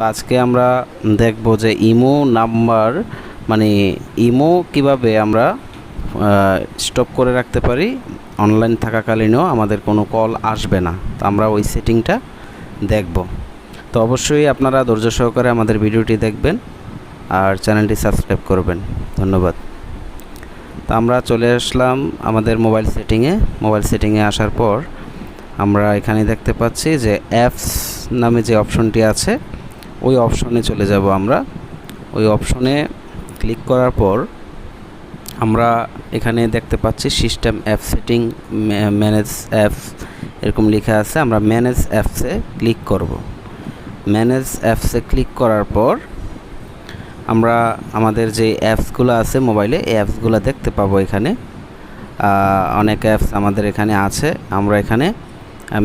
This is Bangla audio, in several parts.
আজকে আমরা দেখব যে ইমো নাম্বার মানে ইমো কিভাবে আমরা স্টপ করে রাখতে পারি। অনলাইন থাকাকালীনও আমাদের কোনো কল আসবে না, তো আমরা ওই সেটিংটা দেখব। তো অবশ্যই আপনারা ধৈর্য সহকারে আমাদের ভিডিওটি দেখবেন আর চ্যানেলটি সাবস্ক্রাইব করবেন। ধন্যবাদ। তো আমরা চলে আসলাম আমাদের মোবাইল সেটিংয়ে আসার পর আমরা এখানে দেখতে পাচ্ছি যে অ্যাপস নামে যে অপশনটি আছে ওই অপশনে চলে যাব। আমরা ওই অপশনে ক্লিক করার পর আমরা এখানে দেখতে পাচ্ছি system app setting, manage apps এরকম লেখা আছে। আমরা ম্যানেজ অ্যাপসে ক্লিক করব। ম্যানেজ অ্যাপসে ক্লিক করার পর আমরা আমাদের যে অ্যাপসগুলো আছে মোবাইলে, এই অ্যাপসগুলো দেখতে পাবো। এখানে অনেক অ্যাপস আমাদের এখানে আছে। আমরা এখানে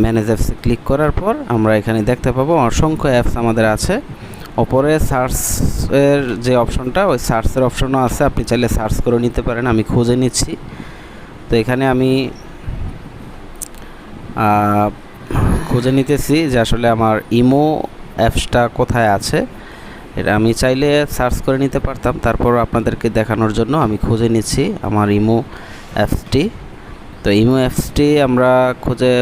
ম্যানেজ অ্যাপসে ক্লিক করার পর আমরা এখানে দেখতে পাবো অসংখ্য অ্যাপস আমাদের আছে। ওপরে সার্চের যে অপশনটা, ওই সার্চের অপশনও আছে, আপনি চাইলে সার্চ করে নিতে পারেন। আমি খুঁজে নিচ্ছি। তো এখানে আমি খুঁজে নিতেছি যে আসলে আমার ইমো অ্যাপসটা কোথায় আছে। এটা আমি চাইলে সার্চ করে নিতে পারতাম, তারপর আপনাদেরকে দেখানোর জন্য আমি খুঁজে নিচ্ছি আমার ইমো অ্যাপসটি। তো ইমো অ্যাপসটি আমরা খুঁজে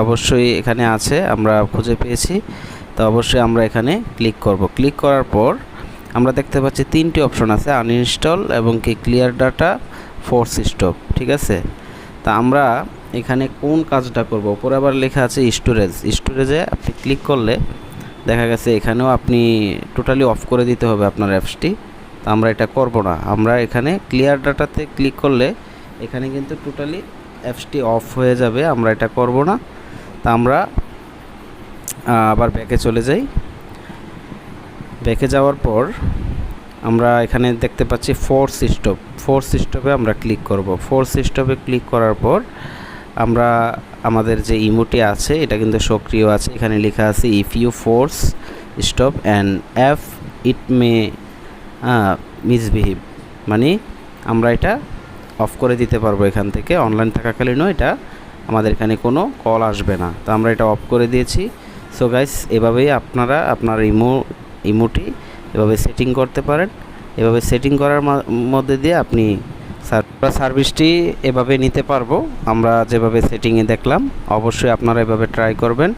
অবশ্যই এখানে আছে, আমরা খুঁজে পেয়েছি। তো অবশ্যই আমরা এখানে ক্লিক করব। ক্লিক করার পর আমরা দেখতে পাচ্ছি তিনটি অপশন আছে, আনইনস্টল এবং কি ক্লিয়ার ডাটা, ফোর্স স্টপ। ঠিক আছে, তা আমরা এখানে কোন কাজটা করব? উপরে আবার লেখা আছে স্টোরেজে আপনি ক্লিক করলে দেখা গেছে এখানেও আপনি টোটালি অফ করে দিতে হবে আপনার অ্যাপসটি। তো আমরা এটা করব না। আমরা এখানে ক্লিয়ার ডাটাতে ক্লিক করলে এখানে কিন্তু টোটালি অ্যাপসটি অফ হয়ে যাবে। আমরা এটা করব না। তা আমরা আবার ব্যাকে চলে যাই। ব্যাকে যাওয়ার পর আমরা এখানে দেখতে পাচ্ছি ফোর্স স্টপে আমরা ক্লিক করব। ফোর্স স্টপে ক্লিক করার পর আমরা আমাদের যে ইমোটি আছে এটা কিন্তু সক্রিয় আছে। এখানে লেখা আছে if you force stop and app it may misbehave, মানে আমরা এটা অফ করে দিতে পারবো। এখান থেকে অনলাইন থাকাকালীনও এটা আমাদের এখানে কোনো কল আসবে না। তো আমরা এটা অফ করে দিয়েছি। সো গাইস, এভাবেই আপনারা আপনার ইমোটি এভাবে সেটিং করতে পারেন। এভাবে সেটিং করার মধ্যে দিয়ে আপনি সার্ভিসটি এভাবে নিতে পারবো আমরা যেভাবে সেটিংয়ে দেখলাম। অবশ্যই আপনারা এভাবে ট্রাই করবেন।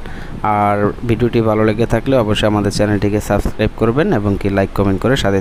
আর ভিডিওটি ভালো লেগে থাকলে অবশ্যই আমাদের চ্যানেলটিকে সাবস্ক্রাইব করবেন এবং কি লাইক কমেন্ট করে সাথে